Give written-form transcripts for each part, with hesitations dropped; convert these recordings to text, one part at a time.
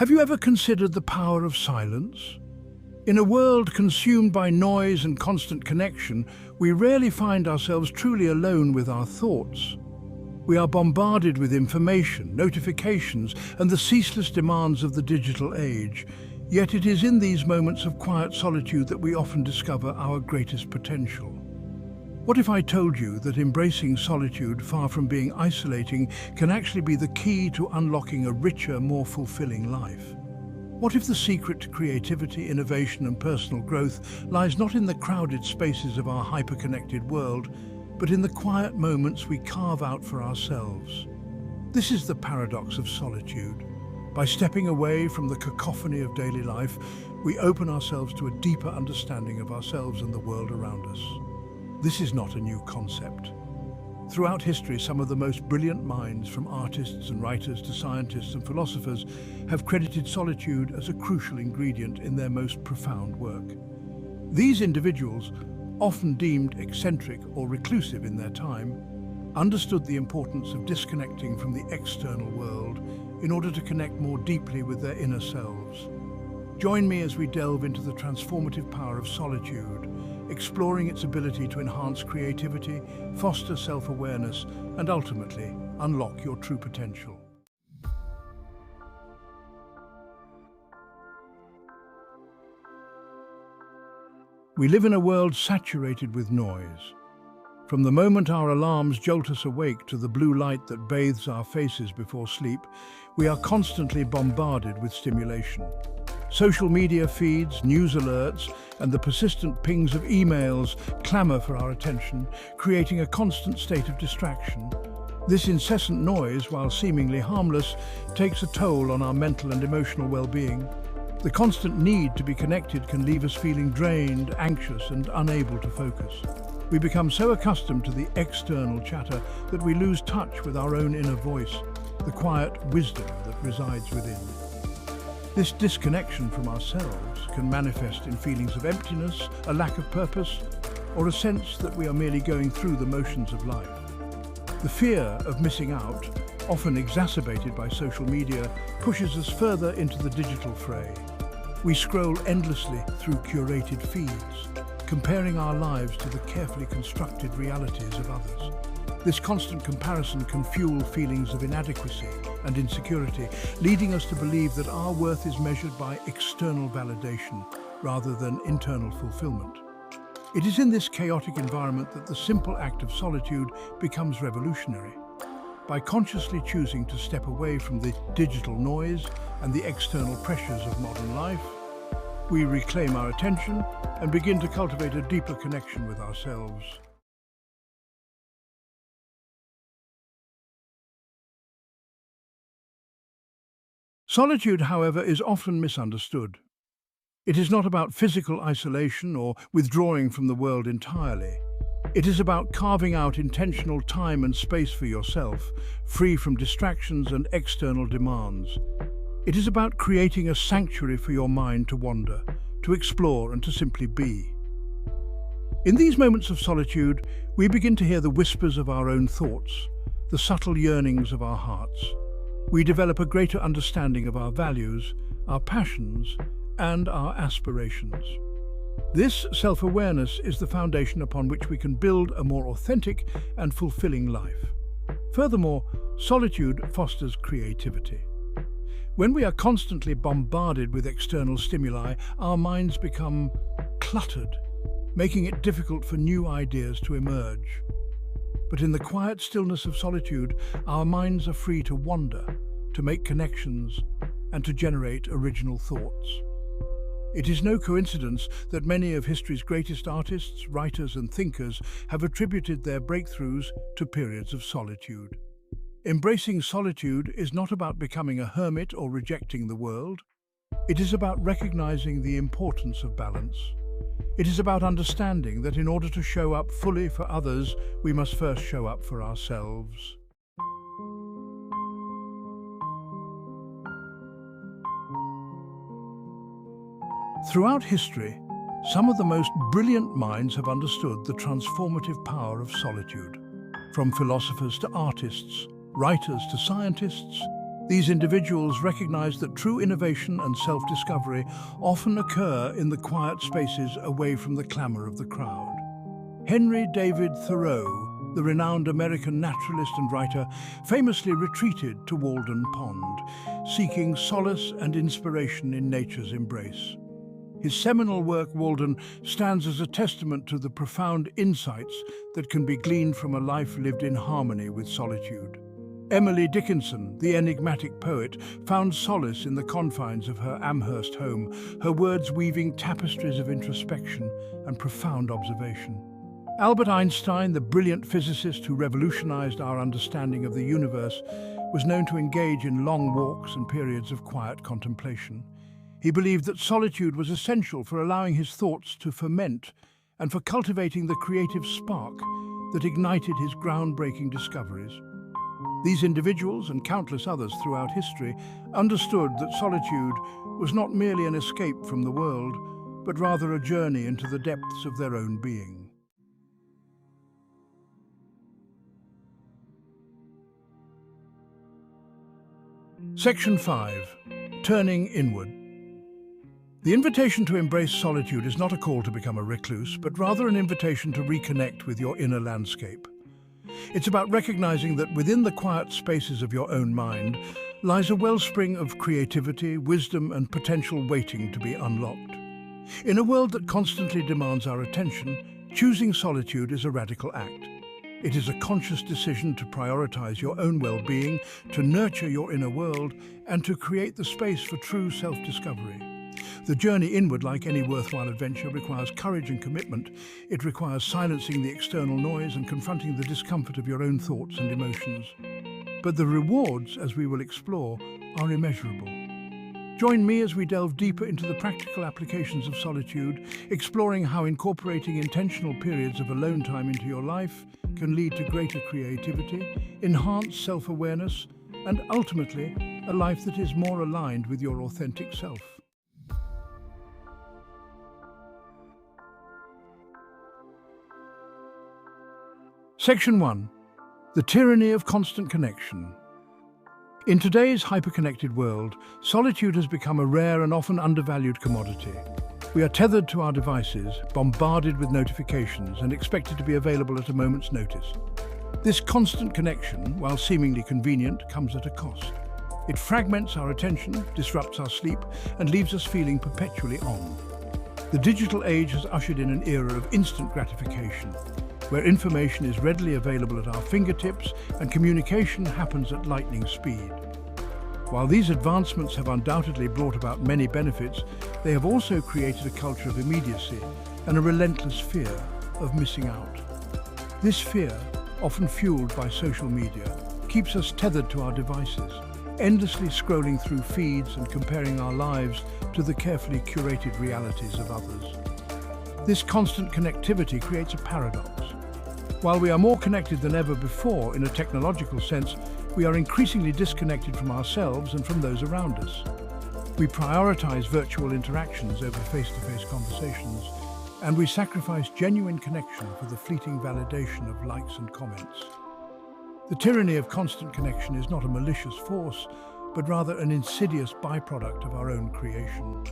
Have you ever considered the power of silence? In a world consumed by noise and constant connection, we rarely find ourselves truly alone with our thoughts. We are bombarded with information, notifications, and the ceaseless demands of the digital age. Yet it is in these moments of quiet solitude that we often discover our greatest potential. What if I told you that embracing solitude, far from being isolating, can actually be the key to unlocking a richer, more fulfilling life? What if the secret to creativity, innovation, and personal growth lies not in the crowded spaces of our hyper-connected world, but in the quiet moments we carve out for ourselves? This is the paradox of solitude. By stepping away from the cacophony of daily life, we open ourselves to a deeper understanding of ourselves and the world around us. This is not a new concept. Throughout history, some of the most brilliant minds, from artists and writers to scientists and philosophers, have credited solitude as a crucial ingredient in their most profound work. These individuals, often deemed eccentric or reclusive in their time, understood the importance of disconnecting from the external world in order to connect more deeply with their inner selves. Join me as we delve into the transformative power of solitude, exploring its ability to enhance creativity, foster self-awareness, and ultimately unlock your true potential. We live in a world saturated with noise. From the moment our alarms jolt us awake to the blue light that bathes our faces before sleep, we are constantly bombarded with stimulation. Social media feeds, news alerts, and the persistent pings of emails clamor for our attention, creating a constant state of distraction. This incessant noise, while seemingly harmless, takes a toll on our mental and emotional well-being. The constant need to be connected can leave us feeling drained, anxious, and unable to focus. We become so accustomed to the external chatter that we lose touch with our own inner voice, the quiet wisdom that resides within. This disconnection from ourselves can manifest in feelings of emptiness, a lack of purpose, or a sense that we are merely going through the motions of life. The fear of missing out, often exacerbated by social media, pushes us further into the digital fray. We scroll endlessly through curated feeds, comparing our lives to the carefully constructed realities of others. This constant comparison can fuel feelings of inadequacy and insecurity, leading us to believe that our worth is measured by external validation rather than internal fulfillment. It is in this chaotic environment that the simple act of solitude becomes revolutionary. By consciously choosing to step away from the digital noise and the external pressures of modern life, we reclaim our attention and begin to cultivate a deeper connection with ourselves. Solitude, however, is often misunderstood. It is not about physical isolation or withdrawing from the world entirely. It is about carving out intentional time and space for yourself, free from distractions and external demands. It is about creating a sanctuary for your mind to wander, to explore, and to simply be. In these moments of solitude, we begin to hear the whispers of our own thoughts, the subtle yearnings of our hearts. We develop a greater understanding of our values, our passions, and our aspirations. This self-awareness is the foundation upon which we can build a more authentic and fulfilling life. Furthermore, solitude fosters creativity. When we are constantly bombarded with external stimuli, our minds become cluttered, making it difficult for new ideas to emerge. But in the quiet stillness of solitude, our minds are free to wander, to make connections, and to generate original thoughts. It is no coincidence that many of history's greatest artists, writers, and thinkers have attributed their breakthroughs to periods of solitude. Embracing solitude is not about becoming a hermit or rejecting the world. It is about recognizing the importance of balance. It is about understanding that in order to show up fully for others, we must first show up for ourselves. Throughout history, some of the most brilliant minds have understood the transformative power of solitude. From philosophers to artists, writers to scientists, These individuals recognize that true innovation and self-discovery often occur in the quiet spaces away from the clamor of the crowd. Henry David Thoreau, the renowned American naturalist and writer, famously retreated to Walden Pond, seeking solace and inspiration in nature's embrace. His seminal work, Walden, stands as a testament to the profound insights that can be gleaned from a life lived in harmony with solitude. Emily Dickinson, the enigmatic poet, found solace in the confines of her Amherst home, her words weaving tapestries of introspection and profound observation. Albert Einstein, the brilliant physicist who revolutionized our understanding of the universe, was known to engage in long walks and periods of quiet contemplation. He believed that solitude was essential for allowing his thoughts to ferment and for cultivating the creative spark that ignited his groundbreaking discoveries. These individuals, and countless others throughout history, understood that solitude was not merely an escape from the world, but rather a journey into the depths of their own being. Section 5. Turning Inward. The invitation to embrace solitude is not a call to become a recluse, but rather an invitation to reconnect with your inner landscape. It's about recognizing that within the quiet spaces of your own mind lies a wellspring of creativity, wisdom, and potential waiting to be unlocked. In a world that constantly demands our attention, choosing solitude is a radical act. It is a conscious decision to prioritize your own well-being, to nurture your inner world, and to create the space for true self-discovery. The journey inward, like any worthwhile adventure, requires courage and commitment. It requires silencing the external noise and confronting the discomfort of your own thoughts and emotions. But the rewards, as we will explore, are immeasurable. Join me as we delve deeper into the practical applications of solitude, exploring how incorporating intentional periods of alone time into your life can lead to greater creativity, enhanced self-awareness, and ultimately, a life that is more aligned with your authentic self. Section 1. The tyranny of constant connection. In today's hyper-connected world, solitude has become a rare and often undervalued commodity. We are tethered to our devices, bombarded with notifications, and expected to be available at a moment's notice. This constant connection, while seemingly convenient, comes at a cost. It fragments our attention, disrupts our sleep, and leaves us feeling perpetually on. The digital age has ushered in an era of instant gratification, where information is readily available at our fingertips and communication happens at lightning speed. While these advancements have undoubtedly brought about many benefits, they have also created a culture of immediacy and a relentless fear of missing out. This fear, often fueled by social media, keeps us tethered to our devices, endlessly scrolling through feeds and comparing our lives to the carefully curated realities of others. This constant connectivity creates a paradox. While we are more connected than ever before in a technological sense, we are increasingly disconnected from ourselves and from those around us. We prioritize virtual interactions over face-to-face conversations, and we sacrifice genuine connection for the fleeting validation of likes and comments. The tyranny of constant connection is not a malicious force, but rather an insidious byproduct of our own creation.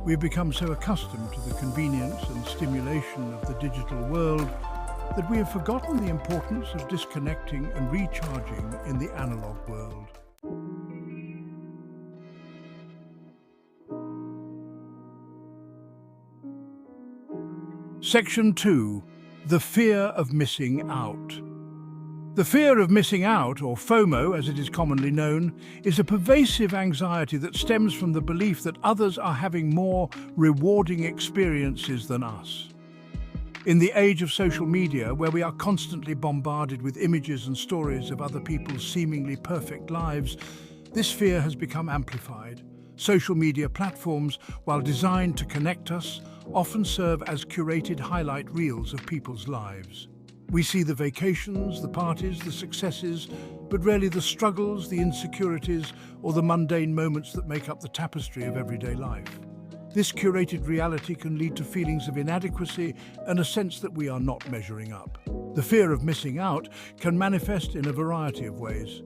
We have become so accustomed to the convenience and stimulation of the digital world that we have forgotten the importance of disconnecting and recharging in the analog world. Section 2. The fear of missing out. The fear of missing out, or FOMO as it is commonly known, is a pervasive anxiety that stems from the belief that others are having more rewarding experiences than us. In the age of social media, where we are constantly bombarded with images and stories of other people's seemingly perfect lives, this fear has become amplified. Social media platforms, while designed to connect us, often serve as curated highlight reels of people's lives. We see the vacations, the parties, the successes, but rarely the struggles, the insecurities, or the mundane moments that make up the tapestry of everyday life. This curated reality can lead to feelings of inadequacy and a sense that we are not measuring up. The fear of missing out can manifest in a variety of ways.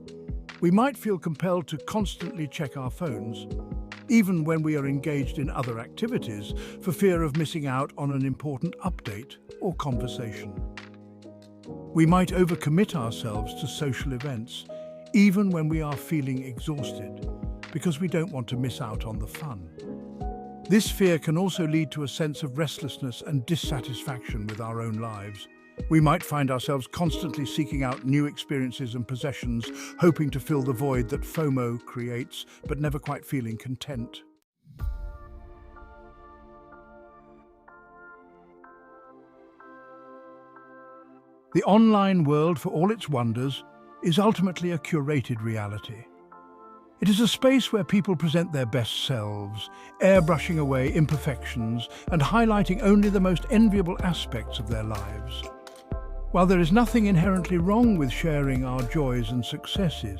We might feel compelled to constantly check our phones, even when we are engaged in other activities, for fear of missing out on an important update or conversation. We might overcommit ourselves to social events, even when we are feeling exhausted, because we don't want to miss out on the fun. This fear can also lead to a sense of restlessness and dissatisfaction with our own lives. We might find ourselves constantly seeking out new experiences and possessions, hoping to fill the void that FOMO creates, but never quite feeling content. The online world, for all its wonders, is ultimately a curated reality. It is a space where people present their best selves, airbrushing away imperfections and highlighting only the most enviable aspects of their lives. While there is nothing inherently wrong with sharing our joys and successes,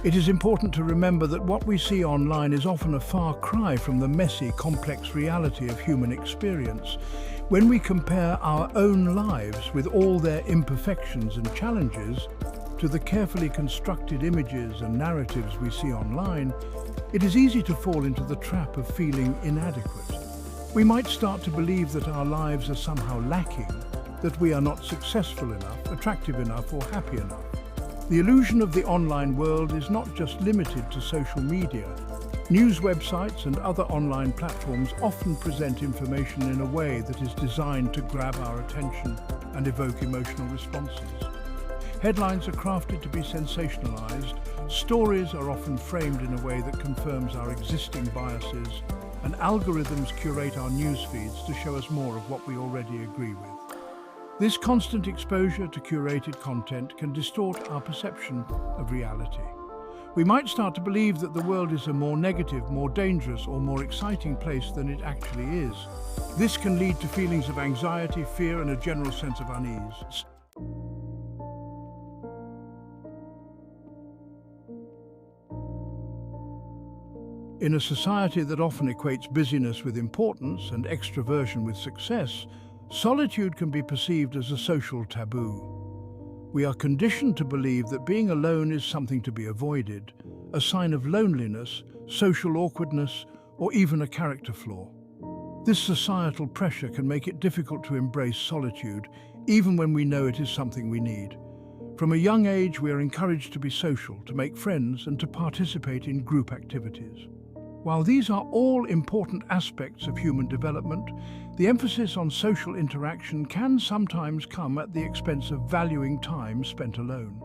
it is important to remember that what we see online is often a far cry from the messy, complex reality of human experience. When we compare our own lives with all their imperfections and challenges to the carefully constructed images and narratives we see online, it is easy to fall into the trap of feeling inadequate. We might start to believe that our lives are somehow lacking, that we are not successful enough, attractive enough, or happy enough. The illusion of the online world is not just limited to social media. News websites and other online platforms often present information in a way that is designed to grab our attention and evoke emotional responses. Headlines are crafted to be sensationalized, stories are often framed in a way that confirms our existing biases, and algorithms curate our news feeds to show us more of what we already agree with. This constant exposure to curated content can distort our perception of reality. We might start to believe that the world is a more negative, more dangerous, or more exciting place than it actually is. This can lead to feelings of anxiety, fear, and a general sense of unease. In a society that often equates busyness with importance and extroversion with success, solitude can be perceived as a social taboo. We are conditioned to believe that being alone is something to be avoided, a sign of loneliness, social awkwardness, or even a character flaw. This societal pressure can make it difficult to embrace solitude, even when we know it is something we need. From a young age, we are encouraged to be social, to make friends, and to participate in group activities. While these are all important aspects of human development, the emphasis on social interaction can sometimes come at the expense of valuing time spent alone.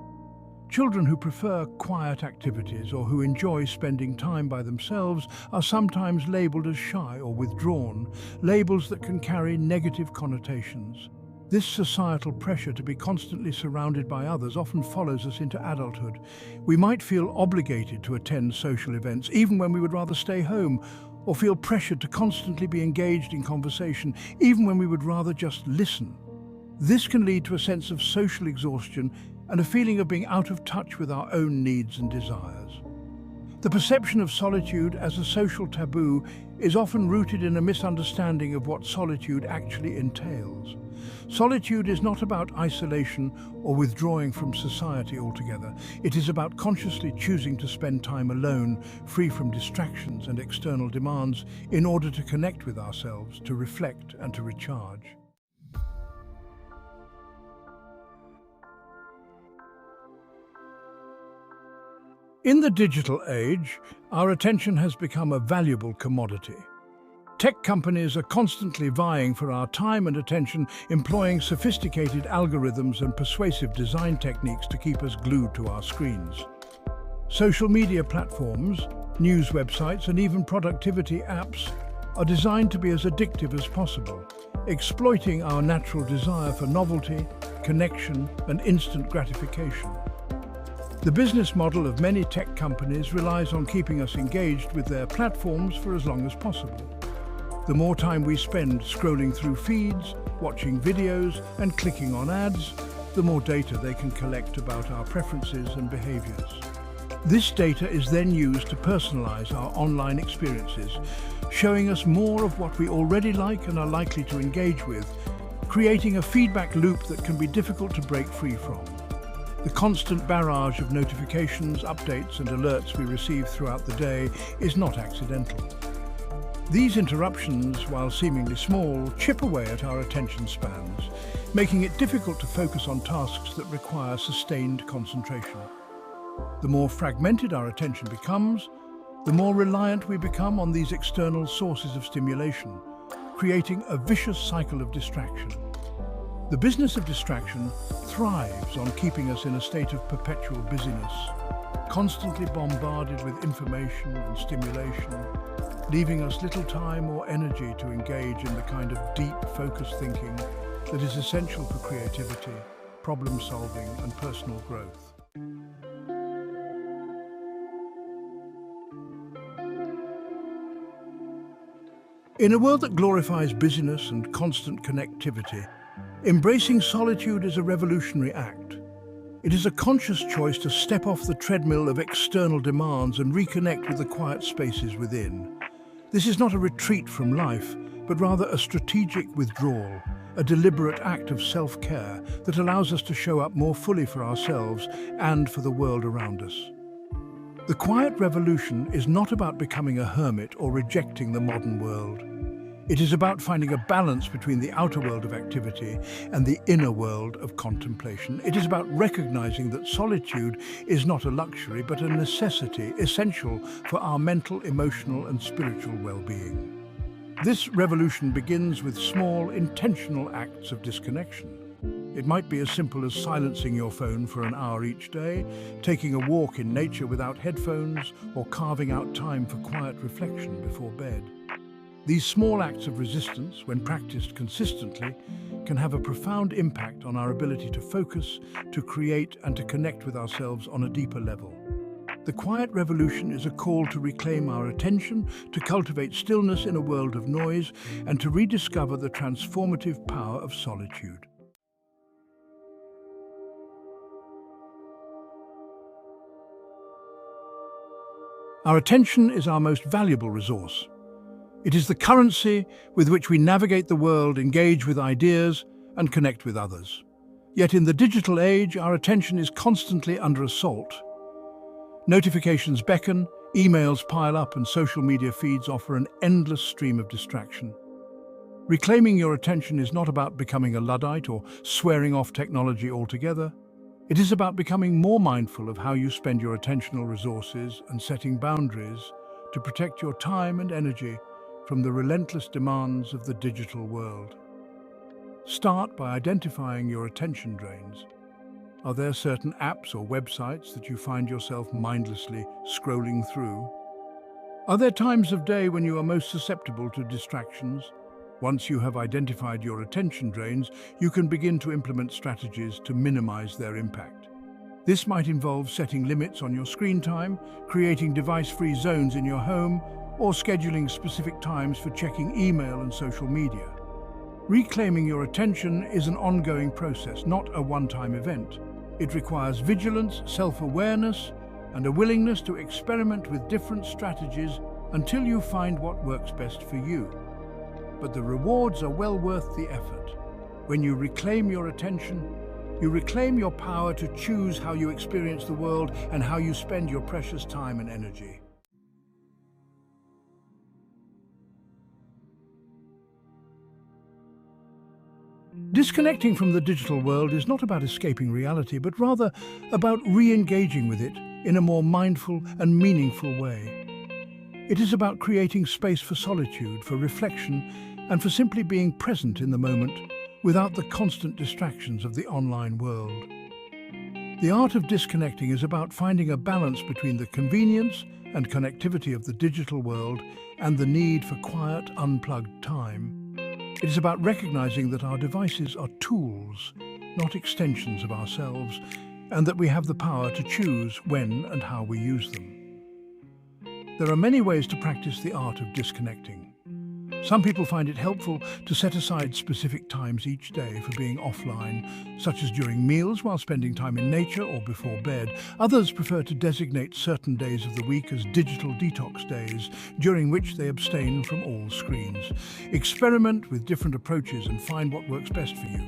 Children who prefer quiet activities or who enjoy spending time by themselves are sometimes labeled as shy or withdrawn, labels that can carry negative connotations. This societal pressure to be constantly surrounded by others often follows us into adulthood. We might feel obligated to attend social events, even when we would rather stay home, or feel pressured to constantly be engaged in conversation, even when we would rather just listen. This can lead to a sense of social exhaustion and a feeling of being out of touch with our own needs and desires. The perception of solitude as a social taboo is often rooted in a misunderstanding of what solitude actually entails. Solitude is not about isolation or withdrawing from society altogether. It is about consciously choosing to spend time alone, free from distractions and external demands, in order to connect with ourselves, to reflect and to recharge. In the digital age, our attention has become a valuable commodity. Tech companies are constantly vying for our time and attention, employing sophisticated algorithms and persuasive design techniques to keep us glued to our screens. Social media platforms, news websites, and even productivity apps are designed to be as addictive as possible, exploiting our natural desire for novelty, connection, and instant gratification. The business model of many tech companies relies on keeping us engaged with their platforms for as long as possible. The more time we spend scrolling through feeds, watching videos, and clicking on ads, the more data they can collect about our preferences and behaviors. This data is then used to personalize our online experiences, showing us more of what we already like and are likely to engage with, creating a feedback loop that can be difficult to break free from. The constant barrage of notifications, updates and alerts we receive throughout the day is not accidental. These interruptions, while seemingly small, chip away at our attention spans, making it difficult to focus on tasks that require sustained concentration. The more fragmented our attention becomes, the more reliant we become on these external sources of stimulation, creating a vicious cycle of distraction. The business of distraction thrives on keeping us in a state of perpetual busyness, constantly bombarded with information and stimulation, leaving us little time or energy to engage in the kind of deep, focused thinking that is essential for creativity, problem solving, and personal growth. In a world that glorifies busyness and constant connectivity, embracing solitude is a revolutionary act. It is a conscious choice to step off the treadmill of external demands and reconnect with the quiet spaces within. This is not a retreat from life, but rather a strategic withdrawal, a deliberate act of self-care that allows us to show up more fully for ourselves and for the world around us. The quiet revolution is not about becoming a hermit or rejecting the modern world. It is about finding a balance between the outer world of activity and the inner world of contemplation. It is about recognizing that solitude is not a luxury, but a necessity essential for our mental, emotional, and spiritual well-being. This revolution begins with small, intentional acts of disconnection. It might be as simple as silencing your phone for an hour each day, taking a walk in nature without headphones, or carving out time for quiet reflection before bed. These small acts of resistance, when practiced consistently, can have a profound impact on our ability to focus, to create, and to connect with ourselves on a deeper level. The quiet revolution is a call to reclaim our attention, to cultivate stillness in a world of noise, and to rediscover the transformative power of solitude. Our attention is our most valuable resource. It is the currency with which we navigate the world, engage with ideas, and connect with others. Yet in the digital age, our attention is constantly under assault. Notifications beckon, emails pile up, and social media feeds offer an endless stream of distraction. Reclaiming your attention is not about becoming a Luddite or swearing off technology altogether. It is about becoming more mindful of how you spend your attentional resources and setting boundaries to protect your time and energy from the relentless demands of the digital world. Start by identifying your attention drains. Are there certain apps or websites that you find yourself mindlessly scrolling through? Are there times of day when you are most susceptible to distractions? Once you have identified your attention drains, you can begin to implement strategies to minimize their impact. This might involve setting limits on your screen time, creating device-free zones in your home, or scheduling specific times for checking email and social media. Reclaiming your attention is an ongoing process, not a one-time event. It requires vigilance, self-awareness, and a willingness to experiment with different strategies until you find what works best for you. But the rewards are well worth the effort. When you reclaim your attention, you reclaim your power to choose how you experience the world and how you spend your precious time and energy. Disconnecting from the digital world is not about escaping reality, but rather about re-engaging with it in a more mindful and meaningful way. It is about creating space for solitude, for reflection, and for simply being present in the moment without the constant distractions of the online world. The art of disconnecting is about finding a balance between the convenience and connectivity of the digital world and the need for quiet, unplugged time. It is about recognizing that our devices are tools, not extensions of ourselves, and that we have the power to choose when and how we use them. There are many ways to practice the art of disconnecting. Some people find it helpful to set aside specific times each day for being offline, such as during meals while spending time in nature or before bed. Others prefer to designate certain days of the week as digital detox days, during which they abstain from all screens. Experiment with different approaches and find what works best for you.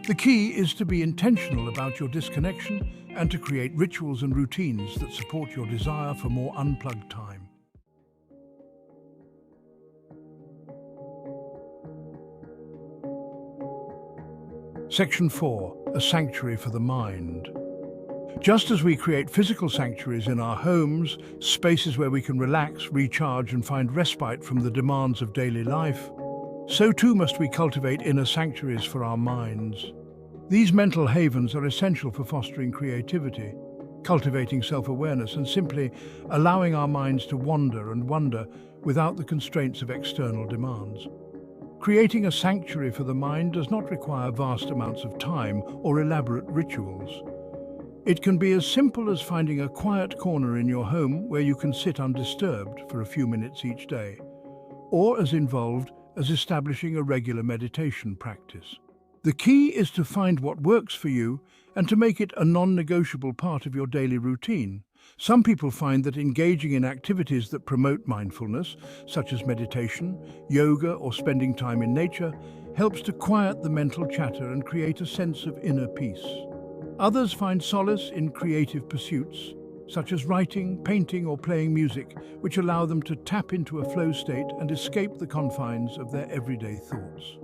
The key is to be intentional about your disconnection and to create rituals and routines that support your desire for more unplugged time. Section 4. A sanctuary for the mind. Just as we create physical sanctuaries in our homes, spaces where we can relax, recharge, and find respite from the demands of daily life, so too must we cultivate inner sanctuaries for our minds. These mental havens are essential for fostering creativity, cultivating self-awareness, and simply allowing our minds to wander and wonder without the constraints of external demands. Creating a sanctuary for the mind does not require vast amounts of time or elaborate rituals. It can be as simple as finding a quiet corner in your home where you can sit undisturbed for a few minutes each day, or as involved as establishing a regular meditation practice. The key is to find what works for you and to make it a non-negotiable part of your daily routine. Some people find that engaging in activities that promote mindfulness, such as meditation, yoga, or spending time in nature, helps to quiet the mental chatter and create a sense of inner peace. Others find solace in creative pursuits, such as writing, painting, or playing music, which allow them to tap into a flow state and escape the confines of their everyday thoughts.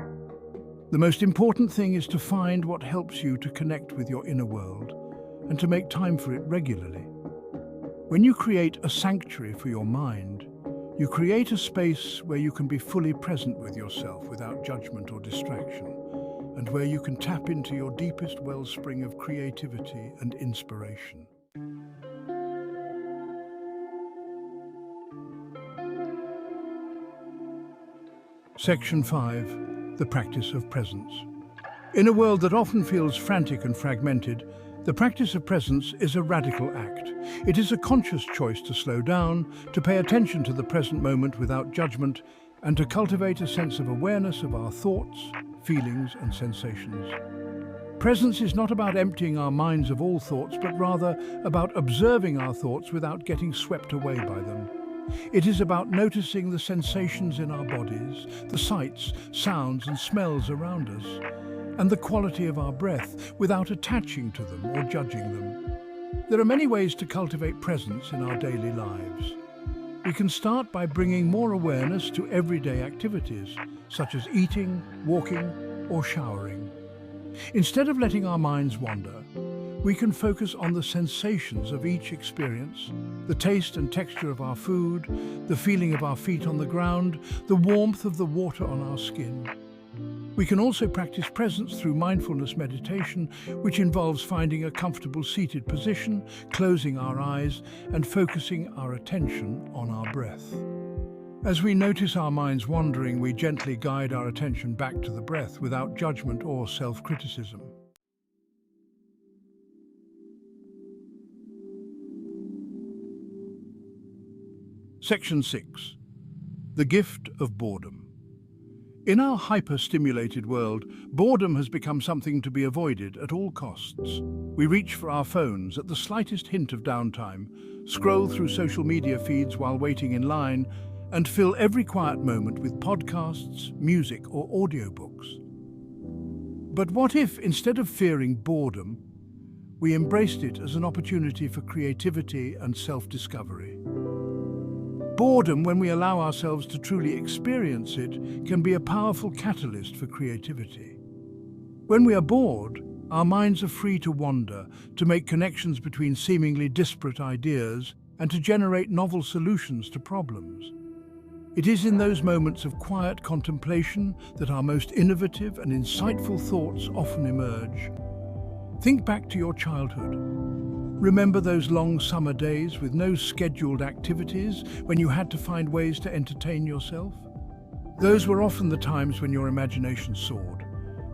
The most important thing is to find what helps you to connect with your inner world and to make time for it regularly. When you create a sanctuary for your mind, you create a space where you can be fully present with yourself without judgment or distraction, and where you can tap into your deepest wellspring of creativity and inspiration. Section 5. The practice of presence. In a world that often feels frantic and fragmented, the practice of presence is a radical act. It is a conscious choice to slow down, to pay attention to the present moment without judgment, and to cultivate a sense of awareness of our thoughts, feelings, and sensations. Presence is not about emptying our minds of all thoughts, but rather about observing our thoughts without getting swept away by them. It is about noticing the sensations in our bodies, the sights, sounds, and smells around us, and the quality of our breath without attaching to them or judging them. There are many ways to cultivate presence in our daily lives. We can start by bringing more awareness to everyday activities, such as eating, walking, or showering. Instead of letting our minds wander, we can focus on the sensations of each experience, the taste and texture of our food, the feeling of our feet on the ground, the warmth of the water on our skin. We can also practice presence through mindfulness meditation, which involves finding a comfortable seated position, closing our eyes, and focusing our attention on our breath. As we notice our minds wandering, we gently guide our attention back to the breath without judgment or self-criticism. Section 6. The gift of boredom. In our hyper-stimulated world, boredom has become something to be avoided at all costs. We reach for our phones at the slightest hint of downtime, scroll through social media feeds while waiting in line, and fill every quiet moment with podcasts, music, or audiobooks. But what if, instead of fearing boredom, we embraced it as an opportunity for creativity and self-discovery? Boredom, when we allow ourselves to truly experience it, can be a powerful catalyst for creativity. When we are bored, our minds are free to wander, to make connections between seemingly disparate ideas, and to generate novel solutions to problems. It is in those moments of quiet contemplation that our most innovative and insightful thoughts often emerge. Think back to your childhood. Remember those long summer days with no scheduled activities when you had to find ways to entertain yourself? Those were often the times when your imagination soared,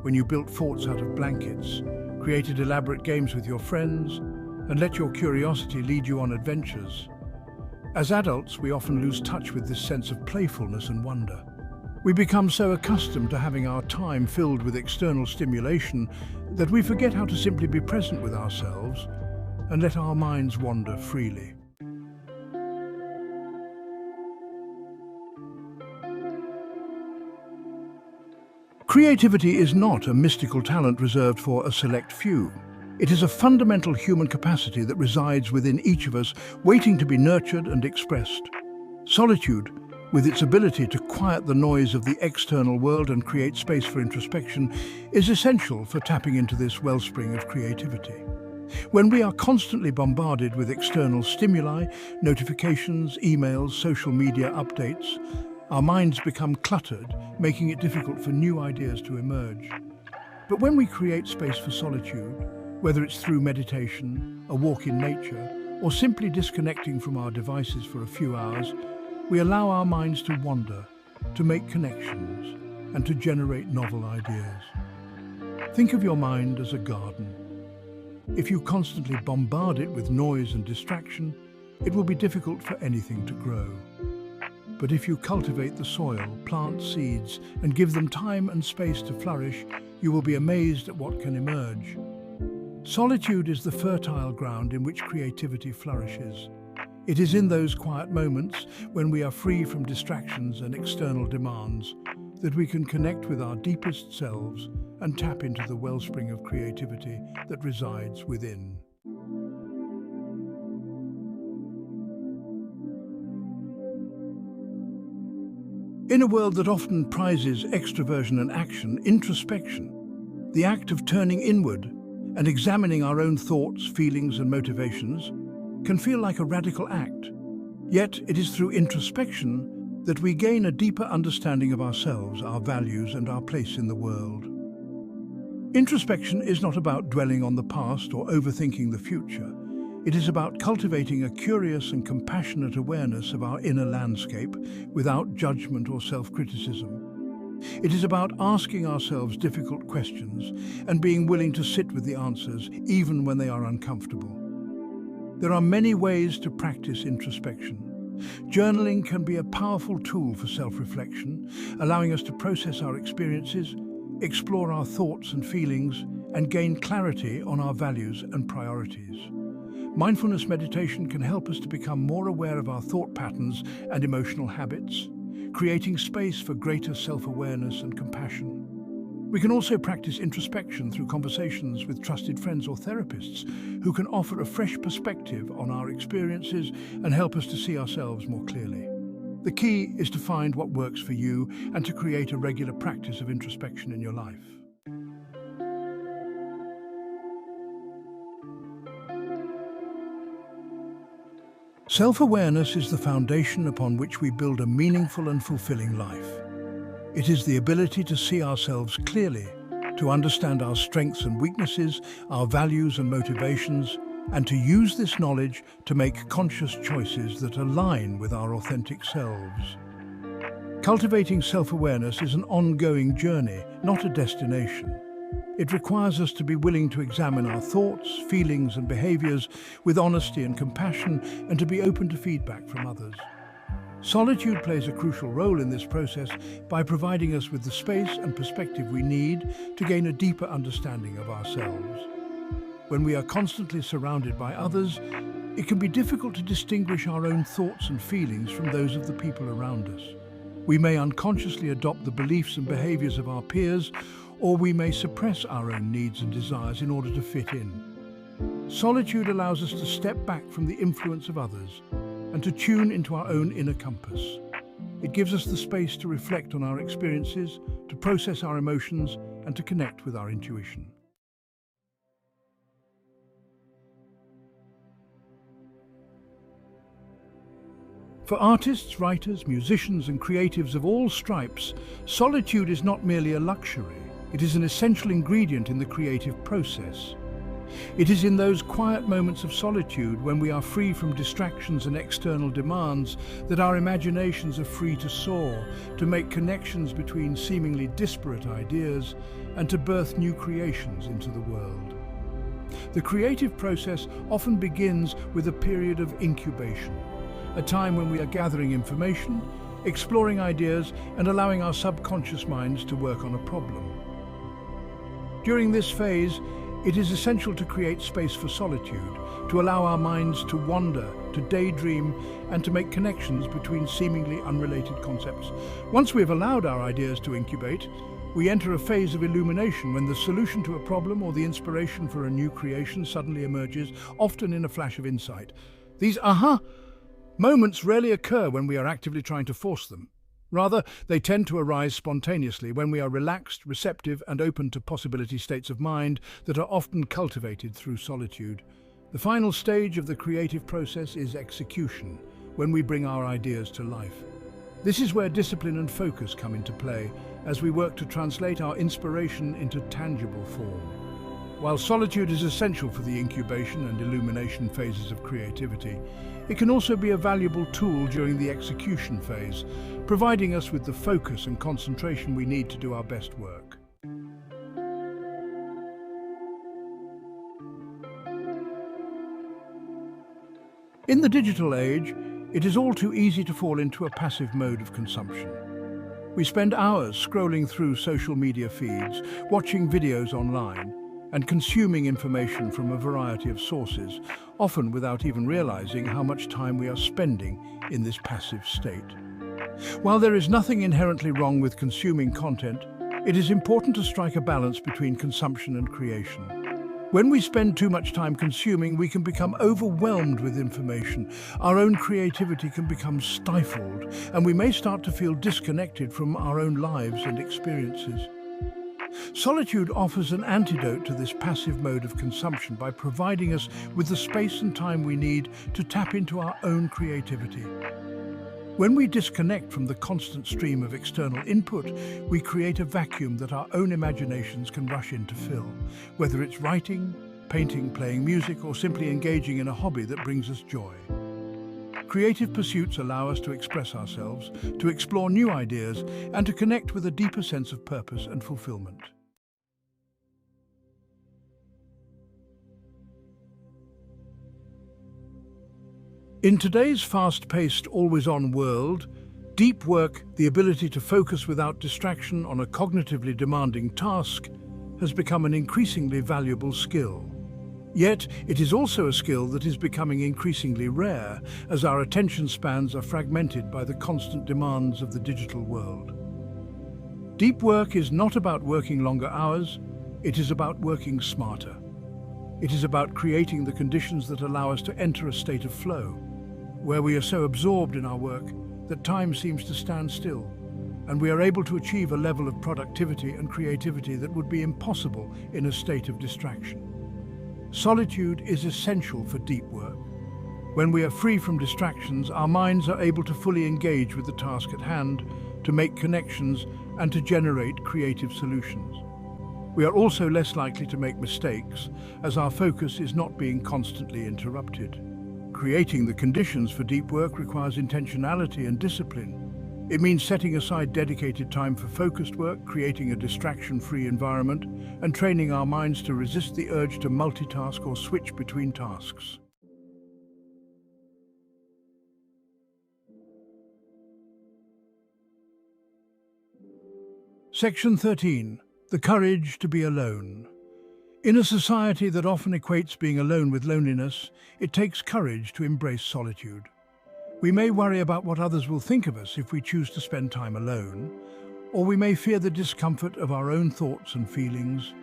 when you built forts out of blankets, created elaborate games with your friends, and let your curiosity lead you on adventures. As adults, we often lose touch with this sense of playfulness and wonder. We become so accustomed to having our time filled with external stimulation that we forget how to simply be present with ourselves and let our minds wander freely. Creativity is not a mystical talent reserved for a select few. It is a fundamental human capacity that resides within each of us, waiting to be nurtured and expressed. Solitude, with its ability to quiet the noise of the external world and create space for introspection, is essential for tapping into this wellspring of creativity. When we are constantly bombarded with external stimuli, notifications, emails, social media updates, our minds become cluttered, making it difficult for new ideas to emerge. But when we create space for solitude, whether it's through meditation, a walk in nature, or simply disconnecting from our devices for a few hours, we allow our minds to wander, to make connections, and to generate novel ideas. Think of your mind as a garden. If you constantly bombard it with noise and distraction, it will be difficult for anything to grow. But if you cultivate the soil, plant seeds, and give them time and space to flourish, you will be amazed at what can emerge. Solitude is the fertile ground in which creativity flourishes. It is in those quiet moments, when we are free from distractions and external demands, that we can connect with our deepest selves and tap into the wellspring of creativity that resides within. In a world that often prizes extroversion and action, introspection, the act of turning inward and examining our own thoughts, feelings, and motivations, can feel like a radical act. Yet it is through introspection that we gain a deeper understanding of ourselves, our values, and our place in the world. Introspection is not about dwelling on the past or overthinking the future. It is about cultivating a curious and compassionate awareness of our inner landscape without judgment or self-criticism. It is about asking ourselves difficult questions and being willing to sit with the answers, even when they are uncomfortable. There are many ways to practice introspection. Journaling can be a powerful tool for self-reflection, allowing us to process our experiences, explore our thoughts and feelings, and gain clarity on our values and priorities. Mindfulness meditation can help us to become more aware of our thought patterns and emotional habits, creating space for greater self-awareness and compassion. We can also practice introspection through conversations with trusted friends or therapists who can offer a fresh perspective on our experiences and help us to see ourselves more clearly. The key is to find what works for you and to create a regular practice of introspection in your life. Self-awareness is the foundation upon which we build a meaningful and fulfilling life. It is the ability to see ourselves clearly, to understand our strengths and weaknesses, our values and motivations, and to use this knowledge to make conscious choices that align with our authentic selves. Cultivating self-awareness is an ongoing journey, not a destination. It requires us to be willing to examine our thoughts, feelings, and behaviors with honesty and compassion, and to be open to feedback from others. Solitude plays a crucial role in this process by providing us with the space and perspective we need to gain a deeper understanding of ourselves. When we are constantly surrounded by others, it can be difficult to distinguish our own thoughts and feelings from those of the people around us. We may unconsciously adopt the beliefs and behaviors of our peers, or we may suppress our own needs and desires in order to fit in. Solitude allows us to step back from the influence of others and to tune into our own inner compass. It gives us the space to reflect on our experiences, to process our emotions, and to connect with our intuition. For artists, writers, musicians, and creatives of all stripes, solitude is not merely a luxury. It is an essential ingredient in the creative process. It is in those quiet moments of solitude, when we are free from distractions and external demands, that our imaginations are free to soar, to make connections between seemingly disparate ideas, and to birth new creations into the world. The creative process often begins with a period of incubation, a time when we are gathering information, exploring ideas, and allowing our subconscious minds to work on a problem. During this phase, it is essential to create space for solitude, to allow our minds to wander, to daydream, and to make connections between seemingly unrelated concepts. Once we have allowed our ideas to incubate, We enter a phase of illumination when the solution to a problem or the inspiration for a new creation suddenly emerges, often in a flash of insight. These aha moments rarely occur when we are actively trying to force them. Rather, they tend to arise spontaneously when we are relaxed, receptive, and open to possibility states of mind that are often cultivated through solitude. The final stage of the creative process is execution, when we bring our ideas to life. This is where discipline and focus come into play, as we work to translate our inspiration into tangible form. While solitude is essential for the incubation and illumination phases of creativity, it can also be a valuable tool during the execution phase, providing us with the focus and concentration we need to do our best work. In the digital age, it is all too easy to fall into a passive mode of consumption. We spend hours scrolling through social media feeds, watching videos online, and consuming information from a variety of sources, often without even realizing how much time we are spending in this passive state. While there is nothing inherently wrong with consuming content, it is important to strike a balance between consumption and creation. When we spend too much time consuming, we can become overwhelmed with information. Our own creativity can become stifled, and we may start to feel disconnected from our own lives and experiences. Solitude offers an antidote to this passive mode of consumption by providing us with the space and time we need to tap into our own creativity. When we disconnect from the constant stream of external input, we create a vacuum that our own imaginations can rush in to fill, whether it's writing, painting, playing music, or simply engaging in a hobby that brings us joy. Creative pursuits allow us to express ourselves, to explore new ideas, and to connect with a deeper sense of purpose and fulfillment. In today's fast-paced, always-on world, deep work, the ability to focus without distraction on a cognitively demanding task, has become an increasingly valuable skill. Yet, it is also a skill that is becoming increasingly rare as our attention spans are fragmented by the constant demands of the digital world. Deep work is not about working longer hours, it is about working smarter. It is about creating the conditions that allow us to enter a state of flow, where we are so absorbed in our work that time seems to stand still, and we are able to achieve a level of productivity and creativity that would be impossible in a state of distraction. Solitude is essential for deep work. When we are free from distractions, our minds are able to fully engage with the task at hand, to make connections, and to generate creative solutions. We are also less likely to make mistakes, as our focus is not being constantly interrupted. Creating the conditions for deep work requires intentionality and discipline. It means setting aside dedicated time for focused work, creating a distraction-free environment, and training our minds to resist the urge to multitask or switch between tasks. Section 13. The courage to be alone. In a society that often equates being alone with loneliness, it takes courage to embrace solitude. We may worry about what others will think of us if we choose to spend time alone, or we may fear the discomfort of our own thoughts and feelings.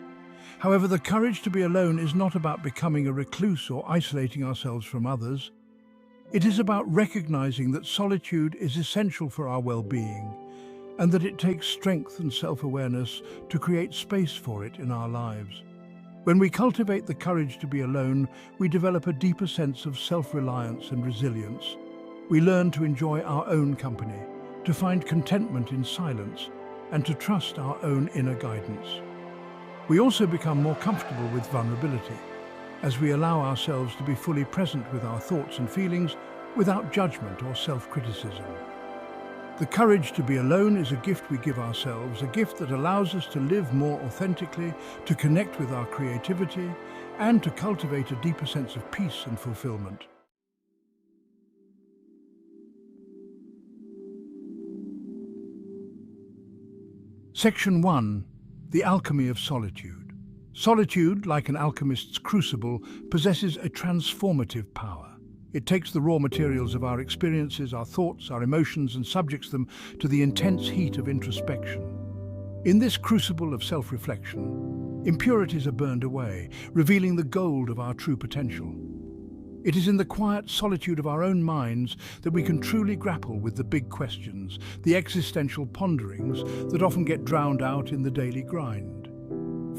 However, the courage to be alone is not about becoming a recluse or isolating ourselves from others. It is about recognizing that solitude is essential for our well-being, and that it takes strength and self-awareness to create space for it in our lives. When we cultivate the courage to be alone, we develop a deeper sense of self-reliance and resilience. We learn to enjoy our own company, to find contentment in silence, and to trust our own inner guidance. We also become more comfortable with vulnerability, as we allow ourselves to be fully present with our thoughts and feelings without judgment or self-criticism. The courage to be alone is a gift we give ourselves, a gift that allows us to live more authentically, to connect with our creativity, and to cultivate a deeper sense of peace and fulfillment. Section 1. The Alchemy of Solitude. Solitude, like an alchemist's crucible, possesses a transformative power. It takes the raw materials of our experiences, our thoughts, our emotions, and subjects them to the intense heat of introspection. In this crucible of self-reflection, impurities are burned away, revealing the gold of our true potential. It is in the quiet solitude of our own minds that we can truly grapple with the big questions, the existential ponderings that often get drowned out in the daily grind.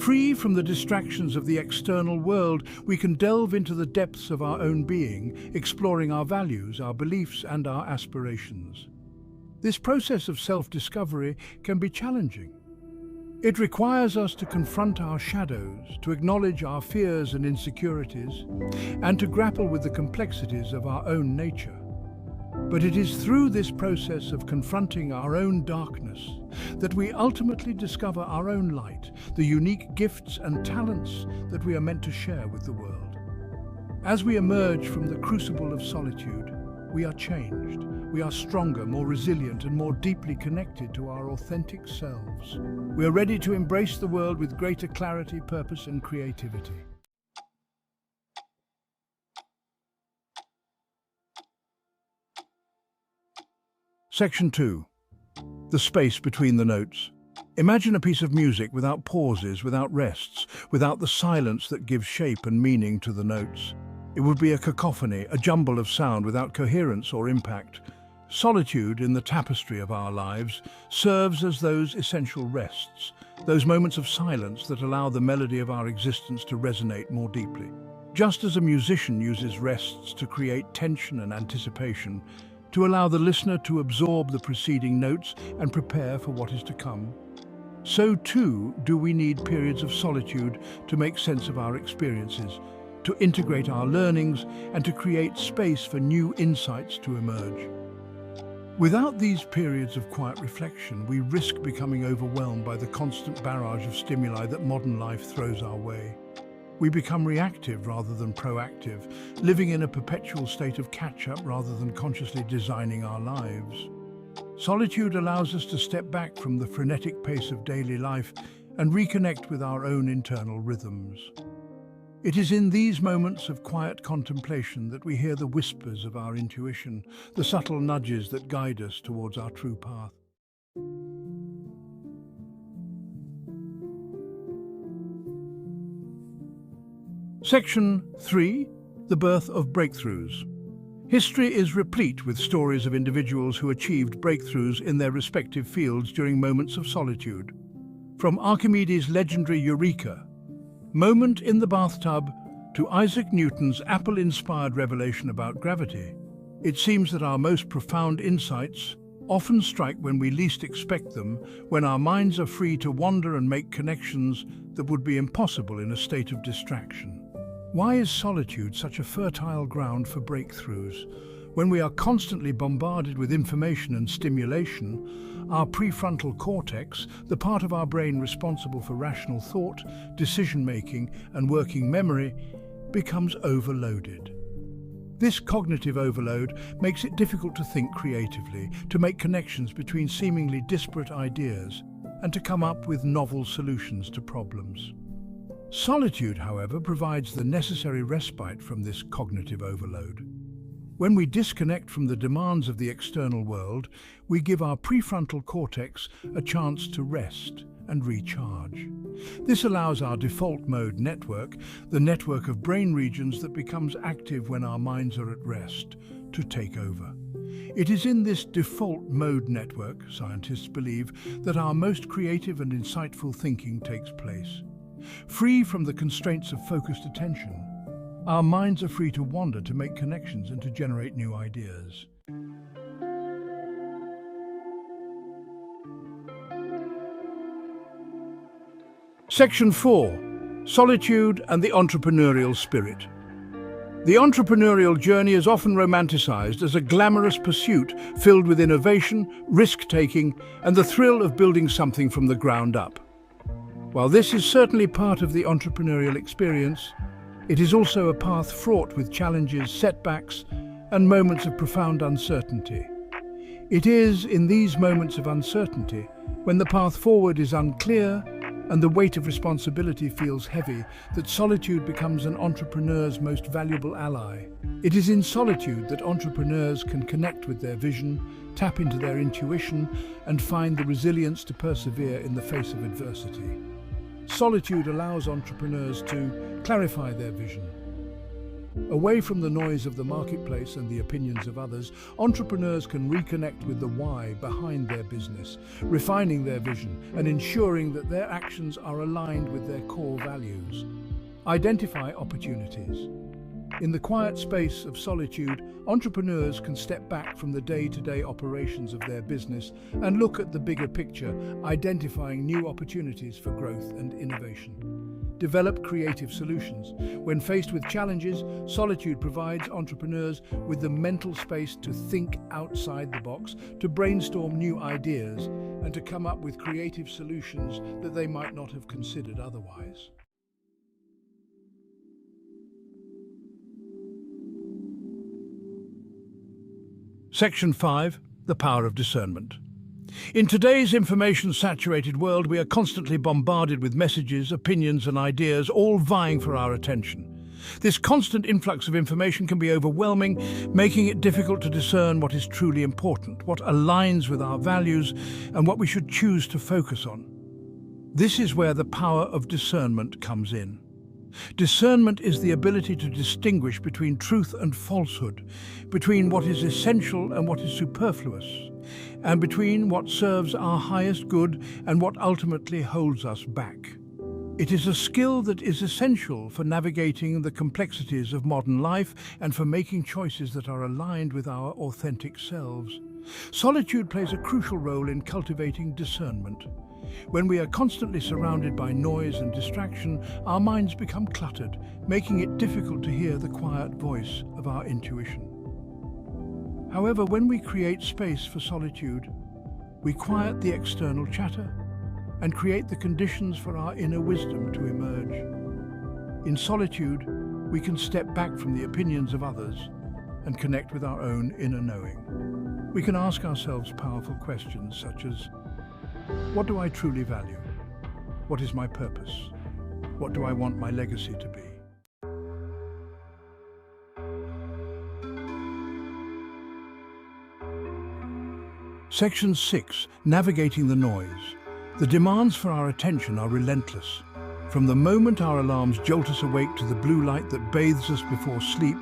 Free from the distractions of the external world, we can delve into the depths of our own being, exploring our values, our beliefs, and our aspirations. This process of self-discovery can be challenging. It requires us to confront our shadows, to acknowledge our fears and insecurities, and to grapple with the complexities of our own nature. But it is through this process of confronting our own darkness that we ultimately discover our own light, the unique gifts and talents that we are meant to share with the world. As we emerge from the crucible of solitude, we are changed. We are stronger, more resilient, and more deeply connected to our authentic selves. We are ready to embrace the world with greater clarity, purpose, and creativity. Section 2. The space between the notes. Imagine a piece of music without pauses, without rests, without the silence that gives shape and meaning to the notes. It would be a cacophony, a jumble of sound without coherence or impact. Solitude in the tapestry of our lives serves as those essential rests, those moments of silence that allow the melody of our existence to resonate more deeply. Just as a musician uses rests to create tension and anticipation, to allow the listener to absorb the preceding notes and prepare for what is to come, so too do we need periods of solitude to make sense of our experiences, to integrate our learnings, and to create space for new insights to emerge. Without these periods of quiet reflection, we risk becoming overwhelmed by the constant barrage of stimuli that modern life throws our way. We become reactive rather than proactive, living in a perpetual state of catch-up rather than consciously designing our lives. Solitude allows us to step back from the frenetic pace of daily life and reconnect with our own internal rhythms. It is in these moments of quiet contemplation that we hear the whispers of our intuition, the subtle nudges that guide us towards our true path. Section 3. The birth of breakthroughs. History is replete with stories of individuals who achieved breakthroughs in their respective fields during moments of solitude. From Archimedes' legendary Eureka moment in the bathtub to Isaac Newton's Apple-inspired revelation about gravity, it seems that our most profound insights often strike when we least expect them, when our minds are free to wander and make connections that would be impossible in a state of distraction. Why is solitude such a fertile ground for breakthroughs? When we are constantly bombarded with information and stimulation, our prefrontal cortex, the part of our brain responsible for rational thought, decision-making, and working memory, becomes overloaded. This cognitive overload makes it difficult to think creatively, to make connections between seemingly disparate ideas, and to come up with novel solutions to problems. Solitude, however, provides the necessary respite from this cognitive overload. When we disconnect from the demands of the external world, we give our prefrontal cortex a chance to rest and recharge. This allows our default mode network, the network of brain regions that becomes active when our minds are at rest, to take over. It is in this default mode network, scientists believe, that our most creative and insightful thinking takes place. Free from the constraints of focused attention, our minds are free to wander, to make connections, and to generate new ideas. Section 4. Solitude and the entrepreneurial spirit. The entrepreneurial journey is often romanticized as a glamorous pursuit filled with innovation, risk-taking, and the thrill of building something from the ground up. While this is certainly part of the entrepreneurial experience, it is also a path fraught with challenges, setbacks, and moments of profound uncertainty. It is in these moments of uncertainty, when the path forward is unclear and the weight of responsibility feels heavy, that solitude becomes an entrepreneur's most valuable ally. It is in solitude that entrepreneurs can connect with their vision, tap into their intuition, and find the resilience to persevere in the face of adversity. Solitude allows entrepreneurs to clarify their vision. Away from the noise of the marketplace and the opinions of others, entrepreneurs can reconnect with the why behind their business, refining their vision and ensuring that their actions are aligned with their core values. Identify opportunities. In the quiet space of solitude, entrepreneurs can step back from the day-to-day operations of their business and look at the bigger picture, identifying new opportunities for growth and innovation. Develop creative solutions. When faced with challenges, solitude provides entrepreneurs with the mental space to think outside the box, to brainstorm new ideas, and to come up with creative solutions that they might not have considered otherwise. Section 5. The power of discernment. In today's information-saturated world, we are constantly bombarded with messages, opinions, and ideas, all vying for our attention. This constant influx of information can be overwhelming, making it difficult to discern what is truly important, what aligns with our values, and what we should choose to focus on. This is where the power of discernment comes in. Discernment is the ability to distinguish between truth and falsehood, between what is essential and what is superfluous, and between what serves our highest good and what ultimately holds us back. It is a skill that is essential for navigating the complexities of modern life and for making choices that are aligned with our authentic selves. Solitude plays a crucial role in cultivating discernment. When we are constantly surrounded by noise and distraction, our minds become cluttered, making it difficult to hear the quiet voice of our intuition. However, when we create space for solitude, we quiet the external chatter and create the conditions for our inner wisdom to emerge. In solitude, we can step back from the opinions of others and connect with our own inner knowing. We can ask ourselves powerful questions such as, what do I truly value? What is my purpose? What do I want my legacy to be? Section 6. Navigating the noise. The demands for our attention are relentless. From the moment our alarms jolt us awake to the blue light that bathes us before sleep,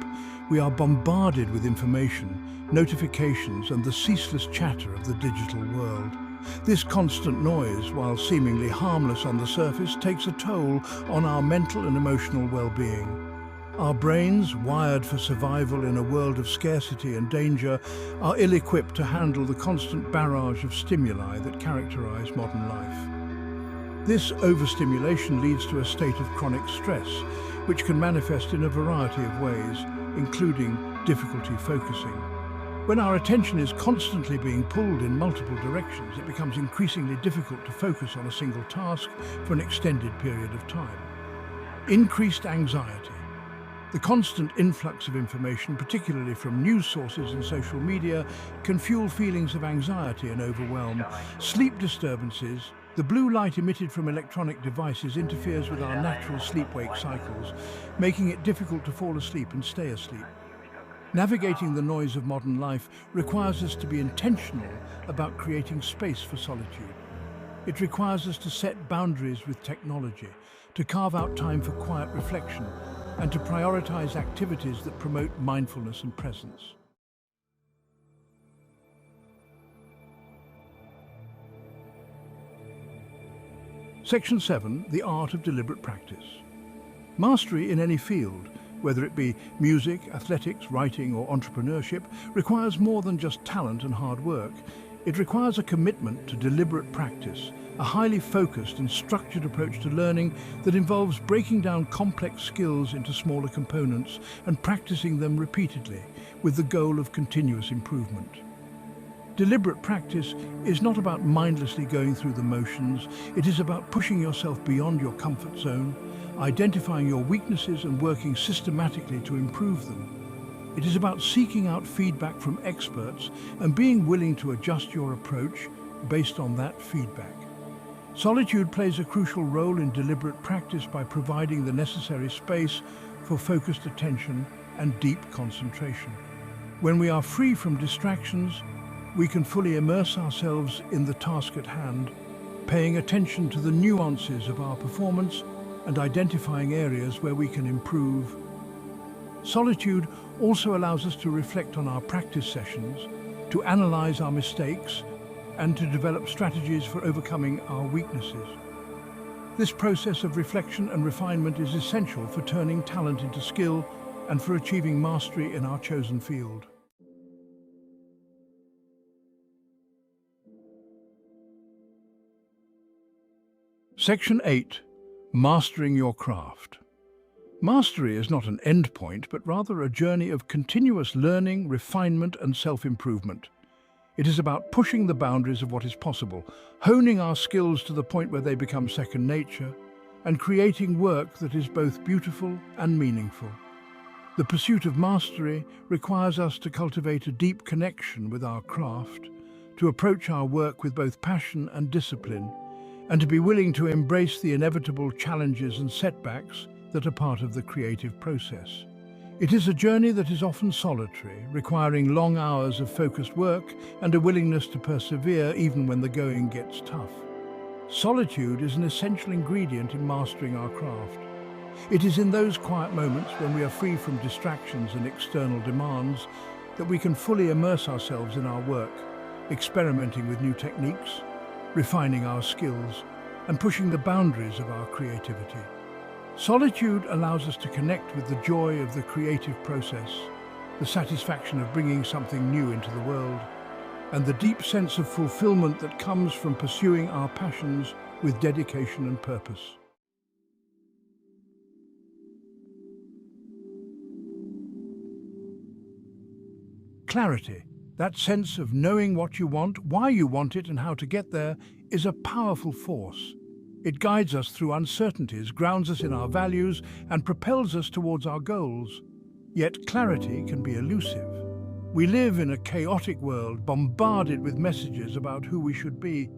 we are bombarded with information, notifications, and the ceaseless chatter of the digital world. This constant noise, while seemingly harmless on the surface, takes a toll on our mental and emotional well-being. Our brains, wired for survival in a world of scarcity and danger, are ill-equipped to handle the constant barrage of stimuli that characterize modern life. This overstimulation leads to a state of chronic stress, which can manifest in a variety of ways, including difficulty focusing. When our attention is constantly being pulled in multiple directions, it becomes increasingly difficult to focus on a single task for an extended period of time. Increased anxiety. The constant influx of information, particularly from news sources and social media, can fuel feelings of anxiety and overwhelm. Sleep disturbances. The blue light emitted from electronic devices interferes with our natural sleep-wake cycles, making it difficult to fall asleep and stay asleep. Navigating the noise of modern life requires us to be intentional about creating space for solitude. It requires us to set boundaries with technology, to carve out time for quiet reflection, and to prioritize activities that promote mindfulness and presence. Section 7. The art of deliberate practice. Mastery in any field, whether it be music, athletics, writing, or entrepreneurship, requires more than just talent and hard work. It requires a commitment to deliberate practice, a highly focused and structured approach to learning that involves breaking down complex skills into smaller components and practicing them repeatedly with the goal of continuous improvement. Deliberate practice is not about mindlessly going through the motions. It is about pushing yourself beyond your comfort zone, identifying your weaknesses and working systematically to improve them. It is about seeking out feedback from experts and being willing to adjust your approach based on that feedback. Solitude plays a crucial role in deliberate practice by providing the necessary space for focused attention and deep concentration. When we are free from distractions, we can fully immerse ourselves in the task at hand, paying attention to the nuances of our performance and identifying areas where we can improve. Solitude also allows us to reflect on our practice sessions, to analyze our mistakes, and to develop strategies for overcoming our weaknesses. This process of reflection and refinement is essential for turning talent into skill and for achieving mastery in our chosen field. Section 8. Mastering your craft. Mastery is not an endpoint, but rather a journey of continuous learning, refinement, and self-improvement. It is about pushing the boundaries of what is possible, honing our skills to the point where they become second nature, and creating work that is both beautiful and meaningful. The pursuit of mastery requires us to cultivate a deep connection with our craft, to approach our work with both passion and discipline, and to be willing to embrace the inevitable challenges and setbacks that are part of the creative process. It is a journey that is often solitary, requiring long hours of focused work and a willingness to persevere even when the going gets tough. Solitude is an essential ingredient in mastering our craft. It is in those quiet moments when we are free from distractions and external demands that we can fully immerse ourselves in our work, experimenting with new techniques, refining our skills, and pushing the boundaries of our creativity. Solitude allows us to connect with the joy of the creative process, the satisfaction of bringing something new into the world, and the deep sense of fulfillment that comes from pursuing our passions with dedication and purpose. Clarity, that sense of knowing what you want, why you want it, and how to get there, is a powerful force. It guides us through uncertainties, grounds us in our values, and propels us towards our goals. Yet clarity can be elusive. We live in a chaotic world, bombarded with messages about who we should be.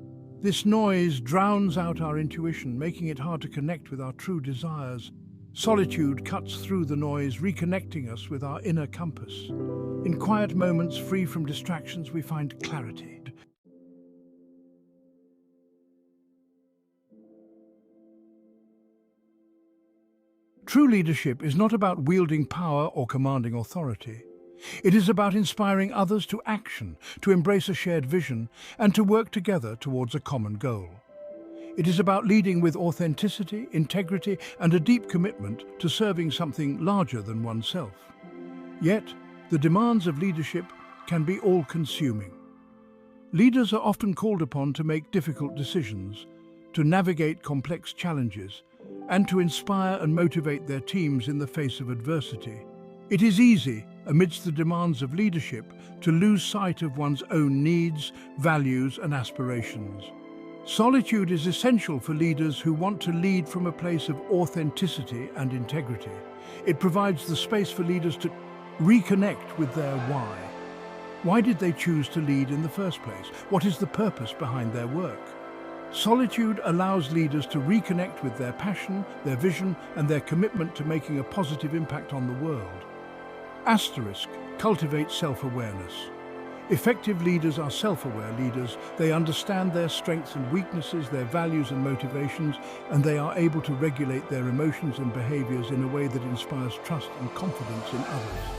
This noise drowns out our intuition, making it hard to connect with our true desires. Solitude cuts through the noise, reconnecting us with our inner compass. In quiet moments, free from distractions, we find clarity. True leadership is not about wielding power or commanding authority. It is about inspiring others to action, to embrace a shared vision, and to work together towards a common goal. It is about leading with authenticity, integrity, and a deep commitment to serving something larger than oneself. Yet, the demands of leadership can be all-consuming. Leaders are often called upon to make difficult decisions, to navigate complex challenges, and to inspire and motivate their teams in the face of adversity. It is easy, amidst the demands of leadership, to lose sight of one's own needs, values, and aspirations. Solitude is essential for leaders who want to lead from a place of authenticity and integrity. It provides the space for leaders to reconnect with their why. Why did they choose to lead in the first place? What is the purpose behind their work? Solitude allows leaders to reconnect with their passion, their vision, and their commitment to making a positive impact on the world. Asterisk cultivates self-awareness. Effective leaders are self-aware leaders. They understand their strengths and weaknesses, their values and motivations, and they are able to regulate their emotions and behaviors in a way that inspires trust and confidence in others.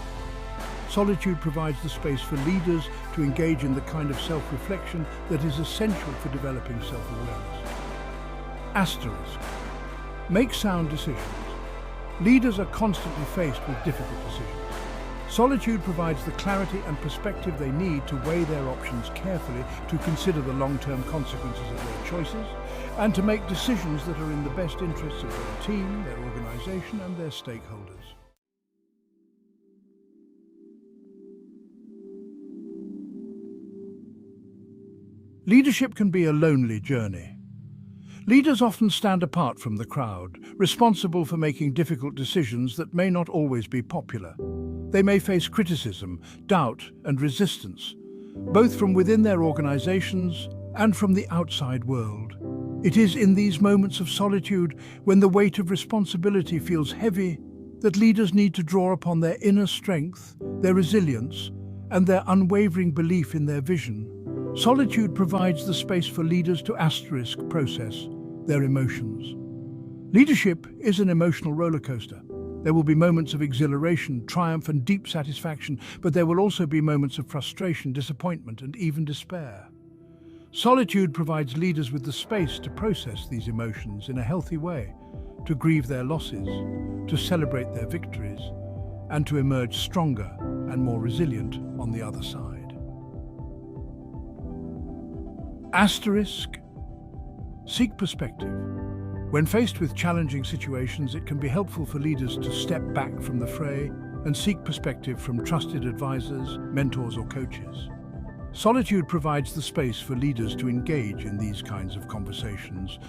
Solitude provides the space for leaders to engage in the kind of self-reflection that is essential for developing self-awareness. Asterisk. Make sound decisions. Leaders are constantly faced with difficult decisions. Solitude provides the clarity and perspective they need to weigh their options carefully, to consider the long-term consequences of their choices, and to make decisions that are in the best interests of their team, their organization, and their stakeholders. Leadership can be a lonely journey. Leaders often stand apart from the crowd, responsible for making difficult decisions that may not always be popular. They may face criticism, doubt, and resistance, both from within their organizations and from the outside world. It is in these moments of solitude, when the weight of responsibility feels heavy, that leaders need to draw upon their inner strength, their resilience, and their unwavering belief in their vision. Solitude provides the space for leaders to process their emotions. Leadership is an emotional roller coaster. There will be moments of exhilaration, triumph, and deep satisfaction, but there will also be moments of frustration, disappointment, and even despair. Solitude provides leaders with the space to process these emotions in a healthy way, to grieve their losses, to celebrate their victories, and to emerge stronger and more resilient on the other side. Asterisk. Seek perspective. When faced with challenging situations, it can be helpful for leaders to step back from the fray and seek perspective from trusted advisors, mentors, or coaches. Solitude provides the space for leaders to engage in these kinds of conversations,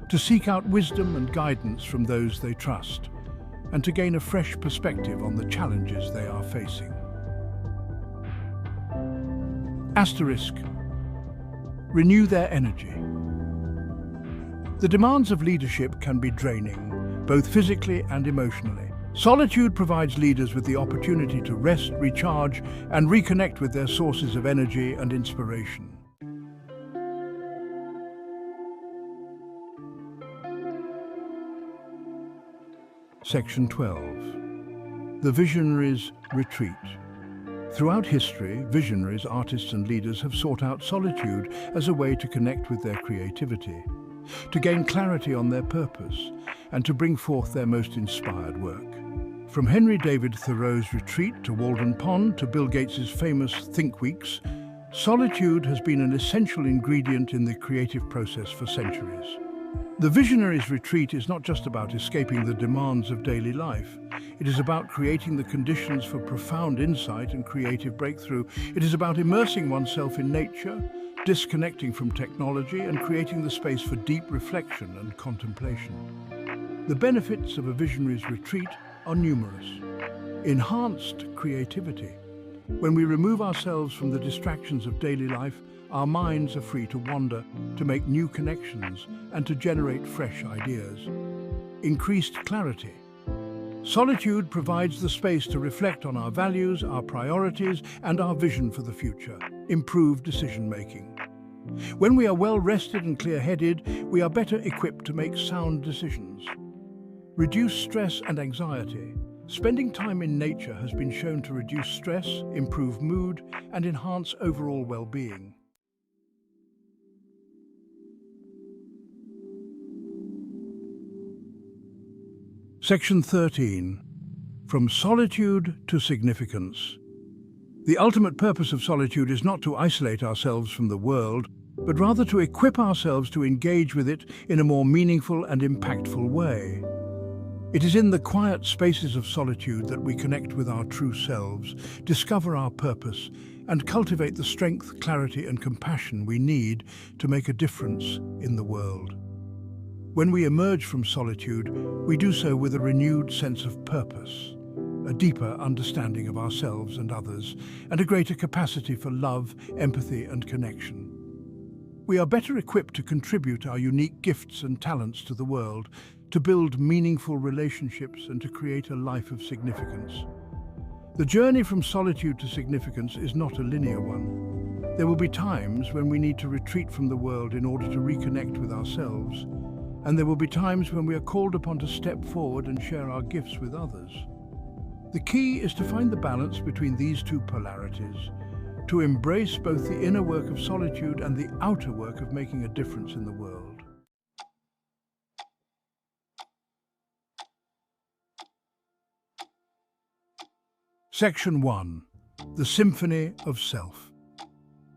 to seek out wisdom and guidance from those they trust, and to gain a fresh perspective on the challenges they are facing. Asterisk. Renew their energy. The demands of leadership can be draining, both physically and emotionally. Solitude provides leaders with the opportunity to rest, recharge, and reconnect with their sources of energy and inspiration. Section 12. The Visionary's Retreat. Throughout history, visionaries, artists, and leaders have sought out solitude as a way to connect with their creativity, to gain clarity on their purpose, and to bring forth their most inspired work. From Henry David Thoreau's retreat to Walden Pond to Bill Gates's famous Think Weeks, solitude has been an essential ingredient in the creative process for centuries. The visionary's retreat is not just about escaping the demands of daily life. It is about creating the conditions for profound insight and creative breakthrough. It is about immersing oneself in nature, disconnecting from technology, and creating the space for deep reflection and contemplation. The benefits of a visionary's retreat are numerous. Enhanced creativity. When we remove ourselves from the distractions of daily life, our minds are free to wander, to make new connections, and to generate fresh ideas. Increased clarity. Solitude provides the space to reflect on our values, our priorities, and our vision for the future. Improved decision-making. When we are well-rested and clear-headed, we are better equipped to make sound decisions. Reduce stress and anxiety. Spending time in nature has been shown to reduce stress, improve mood, and enhance overall well-being. Section 13. From solitude to significance. The ultimate purpose of solitude is not to isolate ourselves from the world, but rather to equip ourselves to engage with it in a more meaningful and impactful way. It is in the quiet spaces of solitude that we connect with our true selves, discover our purpose, and cultivate the strength, clarity, and compassion we need to make a difference in the world. When we emerge from solitude, we do so with a renewed sense of purpose, a deeper understanding of ourselves and others, and a greater capacity for love, empathy, and connection. We are better equipped to contribute our unique gifts and talents to the world, to build meaningful relationships, and to create a life of significance. The journey from solitude to significance is not a linear one. There will be times when we need to retreat from the world in order to reconnect with ourselves, and there will be times when we are called upon to step forward and share our gifts with others. The key is to find the balance between these two polarities, to embrace both the inner work of solitude and the outer work of making a difference in the world. Section 1. The Symphony of Self.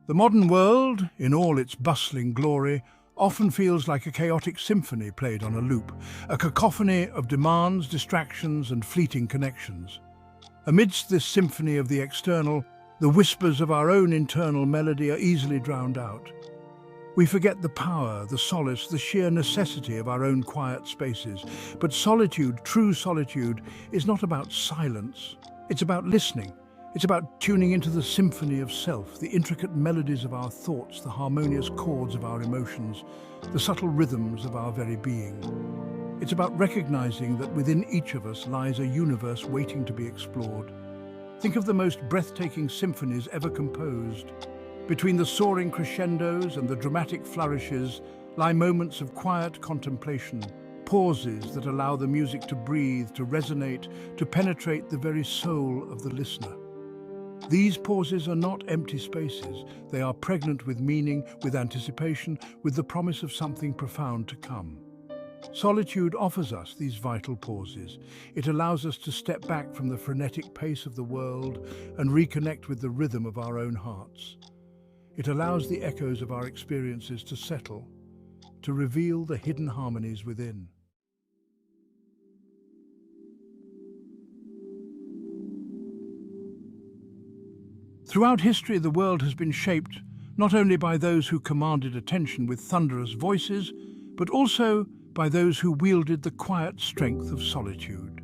The modern world, in all its bustling glory, often feels like a chaotic symphony played on a loop, a cacophony of demands, distractions, and fleeting connections. Amidst this symphony of the external, the whispers of our own internal melody are easily drowned out. We forget the power, the solace, the sheer necessity of our own quiet spaces. But solitude, true solitude, is not about silence. It's about listening. It's about tuning into the symphony of self, the intricate melodies of our thoughts, the harmonious chords of our emotions, the subtle rhythms of our very being. It's about recognizing that within each of us lies a universe waiting to be explored. Think of the most breathtaking symphonies ever composed. Between the soaring crescendos and the dramatic flourishes lie moments of quiet contemplation, pauses that allow the music to breathe, to resonate, to penetrate the very soul of the listener. These pauses are not empty spaces. They are pregnant with meaning, with anticipation, with the promise of something profound to come. Solitude offers us these vital pauses. It allows us to step back from the frenetic pace of the world and reconnect with the rhythm of our own hearts. It allows the echoes of our experiences to settle, to reveal the hidden harmonies within. Throughout history, the world has been shaped not only by those who commanded attention with thunderous voices, but also by those who wielded the quiet strength of solitude.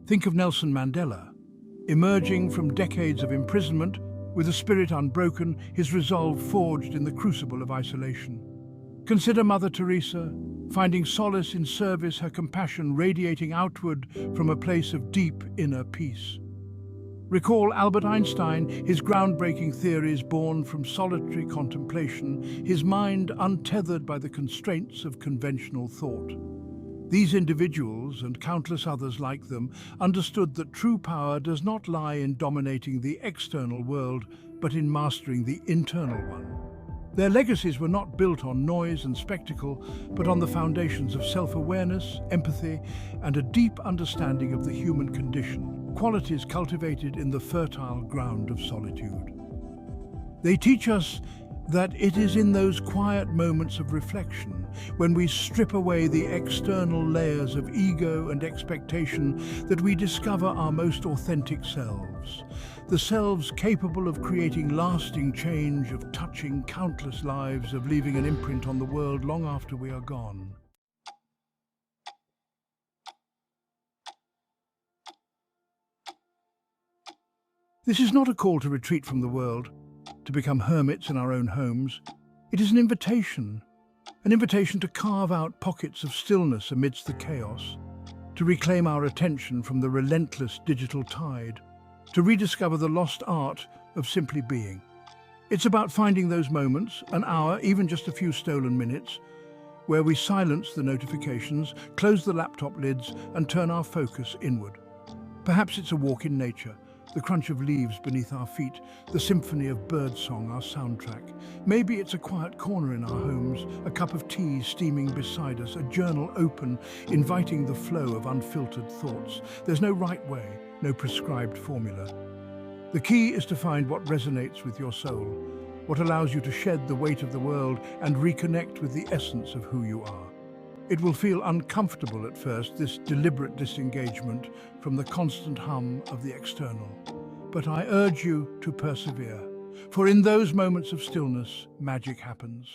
Think of Nelson Mandela, emerging from decades of imprisonment with a spirit unbroken, his resolve forged in the crucible of isolation. Consider Mother Teresa, finding solace in service, her compassion radiating outward from a place of deep inner peace. Recall Albert Einstein, his groundbreaking theories born from solitary contemplation, his mind untethered by the constraints of conventional thought. These individuals, and countless others like them, understood that true power does not lie in dominating the external world, but in mastering the internal one. Their legacies were not built on noise and spectacle, but on the foundations of self-awareness, empathy, and a deep understanding of the human condition, qualities cultivated in the fertile ground of solitude. They teach us that it is in those quiet moments of reflection, when we strip away the external layers of ego and expectation, that we discover our most authentic selves. The selves capable of creating lasting change, of touching countless lives, of leaving an imprint on the world long after we are gone. This is not a call to retreat from the world, to become hermits in our own homes. It is an invitation to carve out pockets of stillness amidst the chaos, to reclaim our attention from the relentless digital tide, to rediscover the lost art of simply being. It's about finding those moments, an hour, even just a few stolen minutes, where we silence the notifications, close the laptop lids, and turn our focus inward. Perhaps it's a walk in nature, the crunch of leaves beneath our feet, the symphony of birdsong, our soundtrack. Maybe it's a quiet corner in our homes, a cup of tea steaming beside us, a journal open, inviting the flow of unfiltered thoughts. There's no right way, no prescribed formula. The key is to find what resonates with your soul, what allows you to shed the weight of the world and reconnect with the essence of who you are. It will feel uncomfortable at first, this deliberate disengagement from the constant hum of the external. But I urge you to persevere, for in those moments of stillness, magic happens.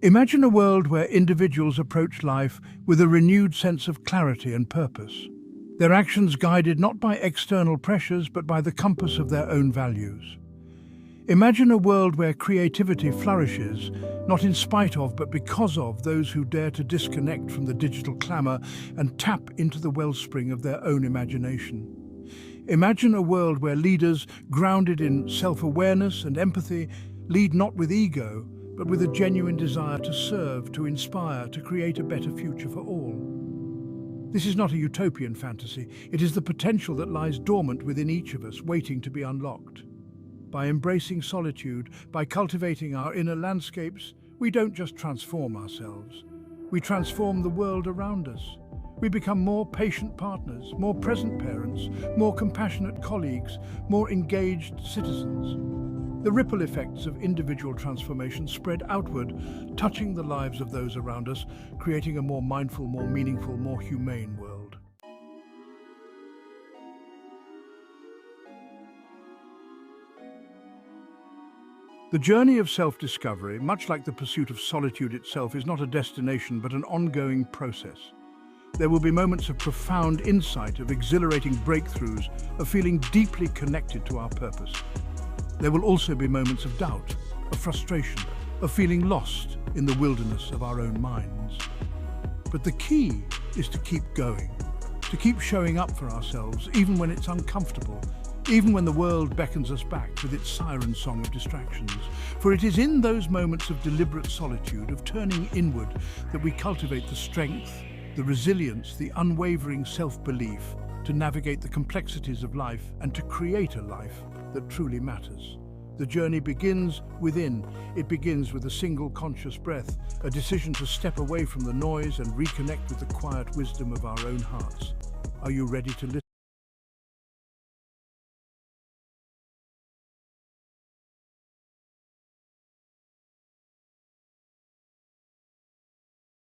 Imagine a world where individuals approach life with a renewed sense of clarity and purpose. Their actions guided not by external pressures, but by the compass of their own values. Imagine a world where creativity flourishes, not in spite of, but because of those who dare to disconnect from the digital clamour and tap into the wellspring of their own imagination. Imagine a world where leaders, grounded in self-awareness and empathy, lead not with ego, but with a genuine desire to serve, to inspire, to create a better future for all. This is not a utopian fantasy. It is the potential that lies dormant within each of us, waiting to be unlocked. By embracing solitude, by cultivating our inner landscapes, we don't just transform ourselves. We transform the world around us. We become more patient partners, more present parents, more compassionate colleagues, more engaged citizens. The ripple effects of individual transformation spread outward, touching the lives of those around us, creating a more mindful, more meaningful, more humane world. The journey of self-discovery, much like the pursuit of solitude itself, is not a destination but an ongoing process. There will be moments of profound insight, of exhilarating breakthroughs, of feeling deeply connected to our purpose. There will also be moments of doubt, of frustration, of feeling lost in the wilderness of our own minds. But the key is to keep going, to keep showing up for ourselves, even when it's uncomfortable, even when the world beckons us back with its siren song of distractions. For it is in those moments of deliberate solitude, of turning inward, that we cultivate the strength, the resilience, the unwavering self-belief to navigate the complexities of life and to create a life that truly matters. The journey begins within. It begins with a single conscious breath, a decision to step away from the noise and reconnect with the quiet wisdom of our own hearts. Are you ready to listen?